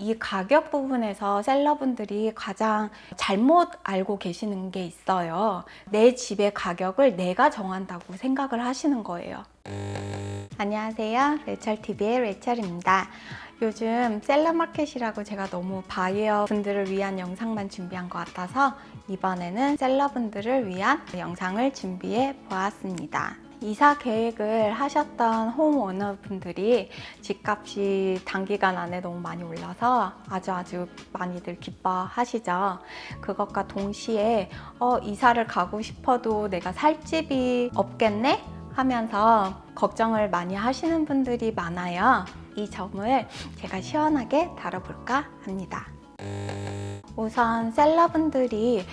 이 가격 부분에서 셀러분들이 가장 잘못 알고 계시는 게 있어요. 내 집의 가격을 내가 정한다고 생각을 하시는 거예요. 안녕하세요. 레철TV의 레철입니다. 요즘 셀러마켓이라고 제가 너무 바이어 분들을 위한 영상만 준비한 것 같아서 이번에는 셀러분들을 위한 영상을 준비해 보았습니다. 이사 계획을 하셨던 홈오너 분들이 집값이 단기간 안에 너무 많이 올라서 아주 많이들 기뻐하시죠. 그것과 동시에 이사를 가고 싶어도 내가 살 집이 없겠네? 하면서 걱정을 많이 하시는 분들이 많아요. 이 점을 제가 시원하게 다뤄볼까 합니다. 우선 셀러분들이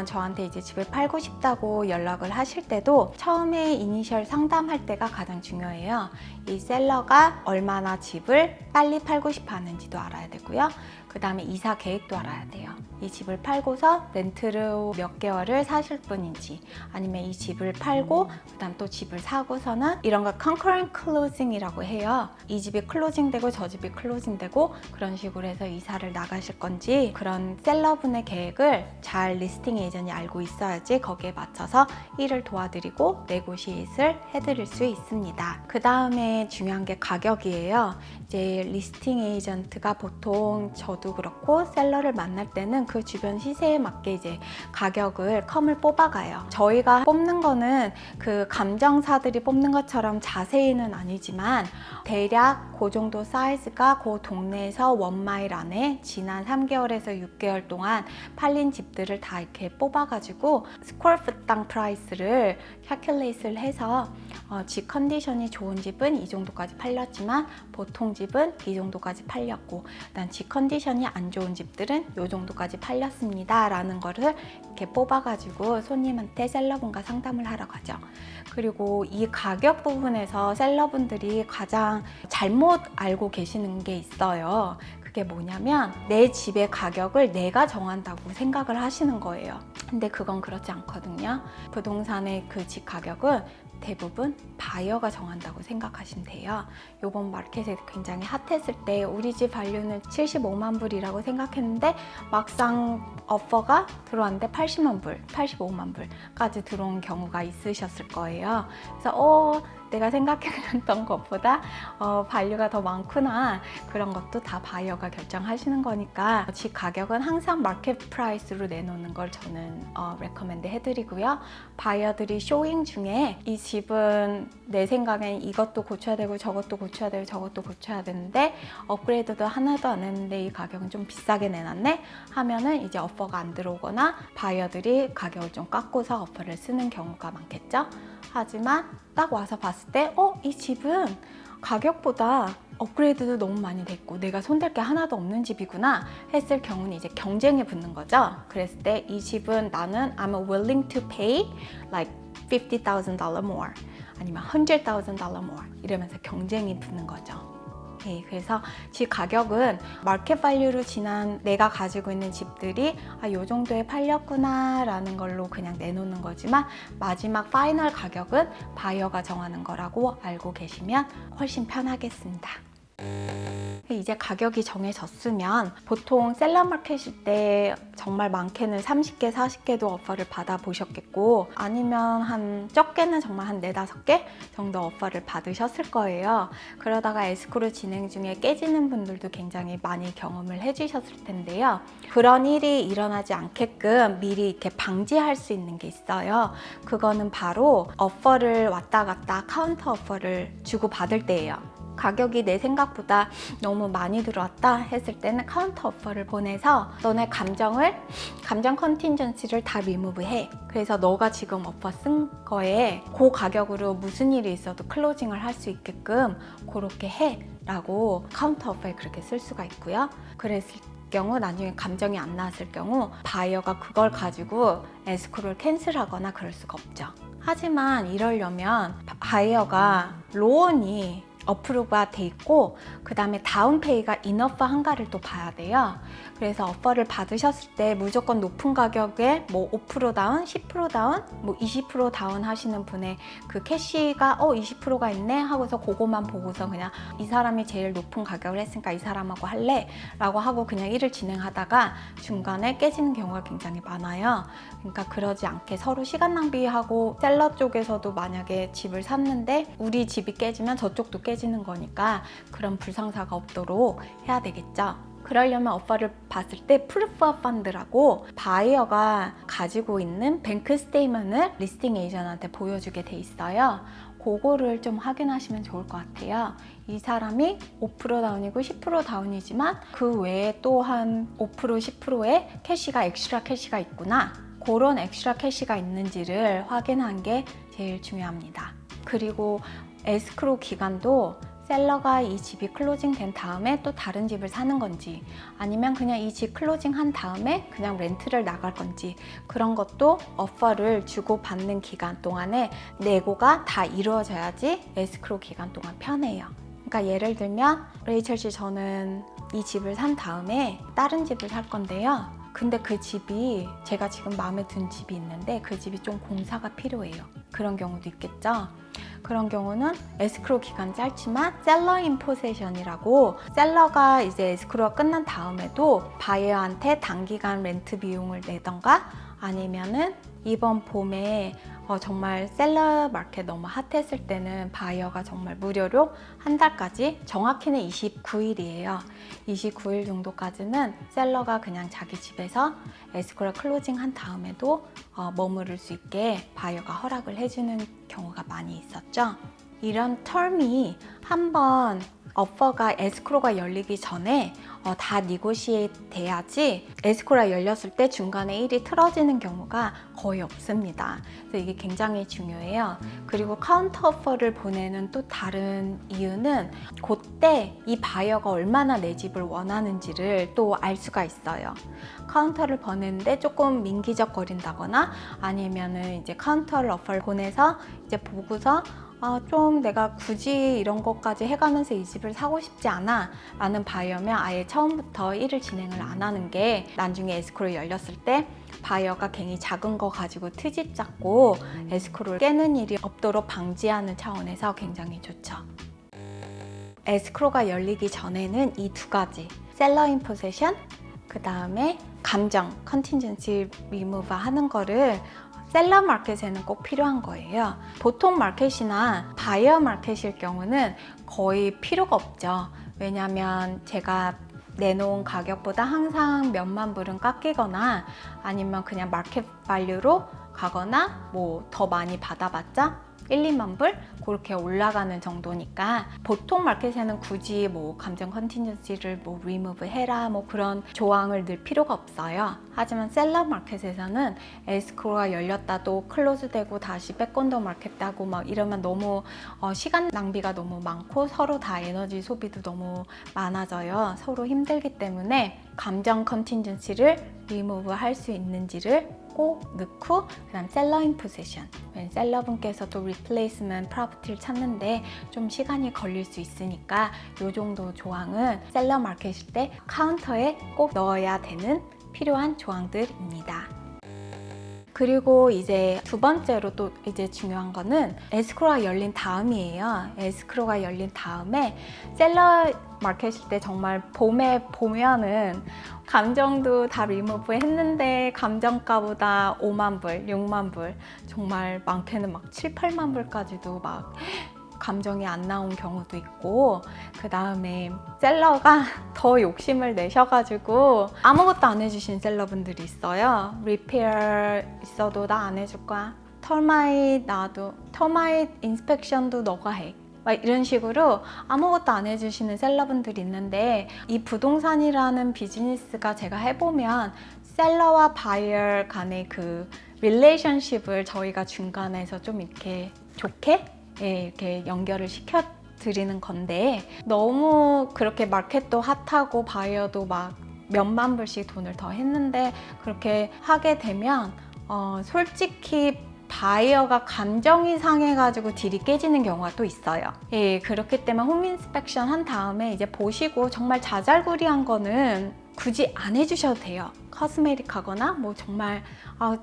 저한테 이제 집을 팔고 싶다고 연락을 하실 때도 처음에 이니셜 상담할 때가 가장 중요해요. 이 셀러가 얼마나 집을 빨리 팔고 싶어 하는지도 알아야 되고요. 그 다음에 이사 계획도 알아야 돼요. 이 집을 팔고서 렌트로 몇 개월을 사실 분인지, 아니면 이 집을 팔고 그 다음 또 집을 사고서는 이런 걸 concurrent closing이라고 해요. 이 집이 클로징되고 저 집이 클로징되고 그런 식으로 해서 이사를 나가실 건지, 그런 셀러분의 계획을 잘 리스팅 에이전이 알고 있어야지 거기에 맞춰서 일을 도와드리고 네고시에이트를 해드릴 수 있습니다. 그 다음에 중요한 게 가격이에요. 이제 리스팅 에이전트가 보통 저도 그렇고 셀러를 만날 때는 그 주변 시세에 맞게 이제 가격을 컴을 뽑아가요. 저희가 뽑는 거는 그 감정사들이 뽑는 것처럼 자세히는 아니지만 대략 그 정도 사이즈가 그 동네에서 1마일 안에 지난 3개월에서 6개월 동안 팔린 집들을 다 이렇게 뽑아가지고 스퀘어풋당 프라이스를 캘큘레이트를 해서 집 컨디션이 좋은 집은 이 정도까지 팔렸지만 보통 집은 이 정도까지 팔렸고, 일단 집 컨디션이 안 좋은 집들은 이 정도까지 팔렸습니다 라는 거를 이렇게 뽑아가지고 손님한테 셀러분과 상담을 하러 가죠. 그리고 이 가격 부분에서 셀러분들이 가장 잘못 알고 계시는 게 있어요. 그게 뭐냐면 내 집의 가격을 내가 정한다고 생각을 하시는 거예요. 근데 그건 그렇지 않거든요. 부동산의 그 집 가격은 대부분 바이어가 정한다고 생각하시면 돼요. 이번 마켓에 굉장히 핫했을 때 우리 집 밸류는 75만 불이라고 생각했는데 막상 오퍼가 들어왔는데 80만 불, 85만 불까지 들어온 경우가 있으셨을 거예요. 그래서 내가 생각했던 것보다 밸류가 더 많구나. 그런 것도 다 바이어가 결정하시는 거니까 집 가격은 항상 마켓 프라이스로 내놓는 걸 저는 레커멘드 해드리고요. 바이어들이 쇼잉 중에 이 집은 내 생각엔 이것도 고쳐야 되고 저것도 고쳐야 되고 저것도 고쳐야 되는데 업그레이드도 하나도 안 했는데 이 가격은 좀 비싸게 내놨네 하면은 이제 오퍼가 안 들어오거나 바이어들이 가격을 좀 깎고서 오퍼를 쓰는 경우가 많겠죠. 하지만 딱 와서 봤을 때 이 집은 가격보다 업그레이드도 너무 많이 됐고 내가 손댈 게 하나도 없는 집이구나 했을 경우는 이제 경쟁에 붙는 거죠. 그랬을 때 이 집은 나는 I'm willing to pay like $50,000 more 아니면 $100,000 more 이러면서 경쟁이 붙는 거죠. 네, 그래서 집 가격은 마켓 밸류로 지난 내가 가지고 있는 집들이 이 정도에 팔렸구나 라는 걸로 그냥 내놓는 거지만 마지막 파이널 가격은 바이어가 정하는 거라고 알고 계시면 훨씬 편하겠습니다. 이제 가격이 정해졌으면 보통 셀러 마켓일 때 정말 많게는 30개, 40개도 오퍼를 받아보셨겠고 아니면 한 적게는 정말 한 4, 5개 정도 오퍼를 받으셨을 거예요. 그러다가 에스크로 진행 중에 깨지는 분들도 굉장히 많이 경험을 해주셨을 텐데요. 그런 일이 일어나지 않게끔 미리 이렇게 방지할 수 있는 게 있어요. 그거는 바로 오퍼를 왔다 갔다 카운터 오퍼를 주고 받을 때예요. 가격이 내 생각보다 너무 많이 들어왔다 했을 때는 카운터 오퍼를 보내서 너네 감정 컨틴전시를 다 리무브해. 그래서 너가 지금 오퍼 쓴 거에 그 가격으로 무슨 일이 있어도 클로징을 할 수 있게끔 그렇게 해 라고 카운터 오퍼에 그렇게 쓸 수가 있고요. 그랬을 경우 나중에 감정이 안 나왔을 경우 바이어가 그걸 가지고 에스크로를 캔슬하거나 그럴 수가 없죠. 하지만 이러려면 바이어가 로원이 어프로브가 돼 있고, 그 다음에 다운페이가 인오퍼 한가를 또 봐야 돼요. 그래서 오퍼를 받으셨을 때 무조건 높은 가격에 뭐 5% 다운, 10% 다운, 뭐 20% 다운 하시는 분의 그 캐시가 20%가 있네 하고서 그거만 보고서 그냥 이 사람이 제일 높은 가격을 했으니까 이 사람하고 할래 라고 하고 그냥 일을 진행하다가 중간에 깨지는 경우가 굉장히 많아요. 그러니까 그러지 않게 서로 시간 낭비하고, 셀러 쪽에서도 만약에 집을 샀는데 우리 집이 깨지면 저쪽도 깨지는 거니까 그런 불상사가 없도록 해야 되겠죠. 그러려면 오퍼를 봤을 때 프루프 오브 펀드라고 바이어가 가지고 있는 뱅크 스테이먼을 리스팅 에이전트한테 보여주게 돼 있어요. 그거를 좀 확인하시면 좋을 것 같아요. 이 사람이 5% 다운이고 10% 다운이지만 그 외에 또 한 5%, 10%의 캐시가 엑스트라 캐시가 있구나. 그런 엑스트라 캐시가 있는지를 확인하는 게 제일 중요합니다. 그리고 에스크로 기간도 셀러가 이 집이 클로징 된 다음에 또 다른 집을 사는 건지, 아니면 그냥 이 집 클로징 한 다음에 그냥 렌트를 나갈 건지, 그런 것도 오퍼를 주고받는 기간 동안에 내고가 다 이루어져야지 에스크로 기간 동안 편해요. 그러니까 예를 들면 레이첼 씨, 저는 이 집을 산 다음에 다른 집을 살 건데요. 근데 그 집이, 제가 지금 마음에 든 집이 있는데 그 집이 좀 공사가 필요해요. 그런 경우도 있겠죠. 그런 경우는 에스크로 기간 짧지만 셀러 인 포세션이라고, 셀러가 이제 에스크로가 끝난 다음에도 바이어한테 단기간 렌트 비용을 내던가, 아니면은 이번 봄에 정말 셀러 마켓 너무 핫했을 때는 바이어가 정말 무료로 한 달까지, 정확히는 29일이에요. 29일 정도까지는 셀러가 그냥 자기 집에서 에스크로 클로징 한 다음에도 머무를 수 있게 바이어가 허락을 해주는 경우가 많이 있었죠. 이런 텀이 한번 오퍼가 에스크로가 열리기 전에 다 니고시에이트 돼야지, 에스크로가 열렸을 때 중간에 일이 틀어지는 경우가 거의 없습니다. 그래서 이게 굉장히 중요해요. 그리고 카운터 오퍼를 보내는 또 다른 이유는 그때 이 바이어가 얼마나 내 집을 원하는지를 또 알 수가 있어요. 카운터를 보내는데 조금 민기적거린다거나, 아니면은 이제 카운터를 오퍼를 보내서 이제 보고서 좀 내가 굳이 이런 것까지 해가면서 이 집을 사고 싶지 않아 라는 바이어면 아예 처음부터 일을 진행을 안 하는 게, 나중에 에스크로 열렸을 때 바이어가 괜히 작은 거 가지고 트집 잡고 에스크로를 깨는 일이 없도록 방지하는 차원에서 굉장히 좋죠. 에스크로가 열리기 전에는 이 두 가지, 셀러 인 포세션, 그 다음에 감정, 컨틴전시 리무브 하는 거를 셀러 마켓에는 꼭 필요한 거예요. 보통 마켓이나 바이어 마켓일 경우는 거의 필요가 없죠. 왜냐하면 제가 내놓은 가격보다 항상 몇만 불은 깎이거나, 아니면 그냥 마켓 발류로 가거나, 뭐 더 많이 받아봤자 1, 2만 불 그렇게 올라가는 정도니까, 보통 마켓에는 굳이 뭐 감정 컨틴전시를 뭐 리무브 해라 뭐 그런 조항을 넣을 필요가 없어요. 하지만 셀러 마켓에서는 에스크로가 열렸다도 클로즈 되고 다시 백온더 마켓 하고 막 이러면 너무 시간 낭비가 너무 많고 서로 다 에너지 소비도 너무 많아져요. 서로 힘들기 때문에 감정 컨틴전시를 리무브 할 수 있는지를 꼭 넣고, 그 다음 셀러 인 포세션, 셀러분께서도 리플레이스먼트 프로퍼티를 찾는데 좀 시간이 걸릴 수 있으니까 이 정도 조항은 셀러 마켓일 때 카운터에 꼭 넣어야 되는 필요한 조항들입니다. 그리고 이제 두 번째로 또 이제 중요한 거는 에스크로가 열린 다음이에요. 에스크로가 열린 다음에 셀러 마켓일 때 정말 봄에 보면은 감정도 다 리무브 했는데 감정가보다 5만 불, 6만 불, 정말 많게는 막 7, 8만 불까지도 막 감정이 안 나온 경우도 있고, 그 다음에 셀러가 더 욕심을 내셔가지고 아무것도 안 해주신 셀러분들이 있어요. 리페어 있어도 나 안 해줄 거야. 터마이트 나도, 터마이트 인스펙션도 너가 해. 막 이런 식으로 아무것도 안 해주시는 셀러분들이 있는데, 이 부동산이라는 비즈니스가 제가 해보면 셀러와 바이어 간의 그 릴레이션십을 저희가 중간에서 좀 이렇게 좋게 이렇게 연결을 시켜 드리는 건데, 너무 그렇게 마켓도 핫하고 바이어도 막 몇만 불씩 돈을 더 했는데 그렇게 하게 되면 솔직히 바이어가 감정이 상해가지고 딜이 깨지는 경우가 또 있어요. 예, 그렇기 때문에 홈 인스펙션 한 다음에 이제 보시고 정말 자잘구리한 거는 굳이 안 해주셔도 돼요. 커스메틱 하거나 뭐 정말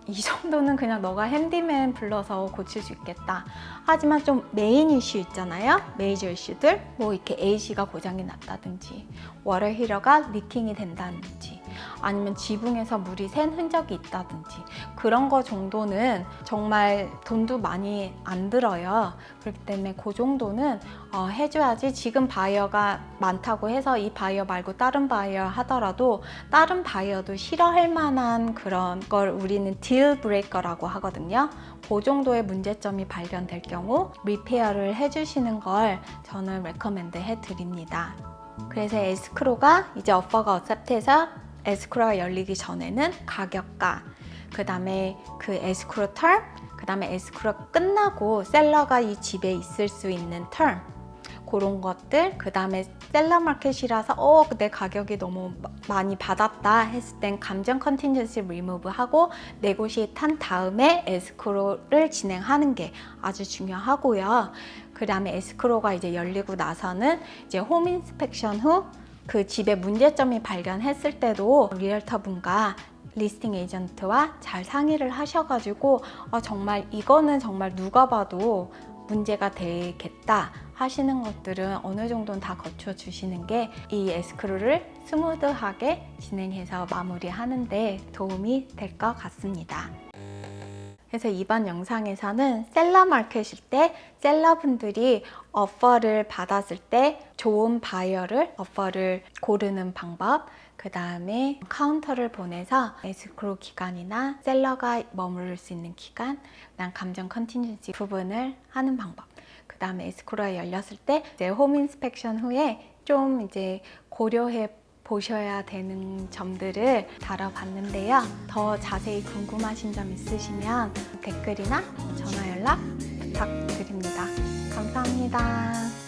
이 정도는 그냥 너가 핸디맨 불러서 고칠 수 있겠다. 하지만 좀 메인 이슈 있잖아요. 메이저 이슈들 뭐 이렇게 AC가 고장이 났다든지 워터 히터가 리킹이 된다든지 아니면 지붕에서 물이 샌 흔적이 있다든지 그런 거 정도는 정말 돈도 많이 안 들어요. 그렇기 때문에 그 정도는 해줘야지. 지금 바이어가 많다고 해서 이 바이어 말고 다른 바이어 하더라도 다른 바이어도 싫어할 만한 그런 걸 우리는 딜 브레이커라고 하거든요. 그 정도의 문제점이 발견될 경우 리페어를 해주시는 걸 저는 레커멘드 해드립니다. 그래서 에스크로가 이제 오퍼가 어셉트해서 에스크로가 열리기 전에는 가격과 그 다음에 그 에스크로 텀, 그 다음에 에스크로가 끝나고 셀러가 이 집에 있을 수 있는 텀, 그런 것들, 그 다음에 셀러 마켓이라서 내 가격이 너무 많이 받았다 했을 땐 감정 컨틴전시 리무브 하고 네고시에이트 한 다음에 에스크로를 진행하는 게 아주 중요하고요. 그 다음에 에스크로가 이제 열리고 나서는 이제 홈 인스펙션 후 그 집에 문제점이 발견했을 때도 리얼터 분과 리스팅 에이전트와 잘 상의를 하셔가지고 정말 이거는 정말 누가 봐도 문제가 되겠다 하시는 것들은 어느 정도는 다 거쳐 주시는 게 이 에스크로를 스무드하게 진행해서 마무리하는 데 도움이 될 것 같습니다. 그래서 이번 영상에서는 셀러 마켓일 때 셀러분들이 오퍼를 받았을 때 좋은 바이어를 오퍼를 고르는 방법, 그 다음에 카운터를 보내서 에스크로 기간이나 셀러가 머무를 수 있는 기간, 그다음 감정 컨틴전시 부분을 하는 방법, 그 다음에 에스크로가 열렸을 때 이제 홈 인스펙션 후에 좀 이제 고려해 보셔야 되는 점들을 다뤄봤는데요. 더 자세히 궁금하신 점 있으시면 댓글이나 전화 연락 부탁드립니다. 감사합니다.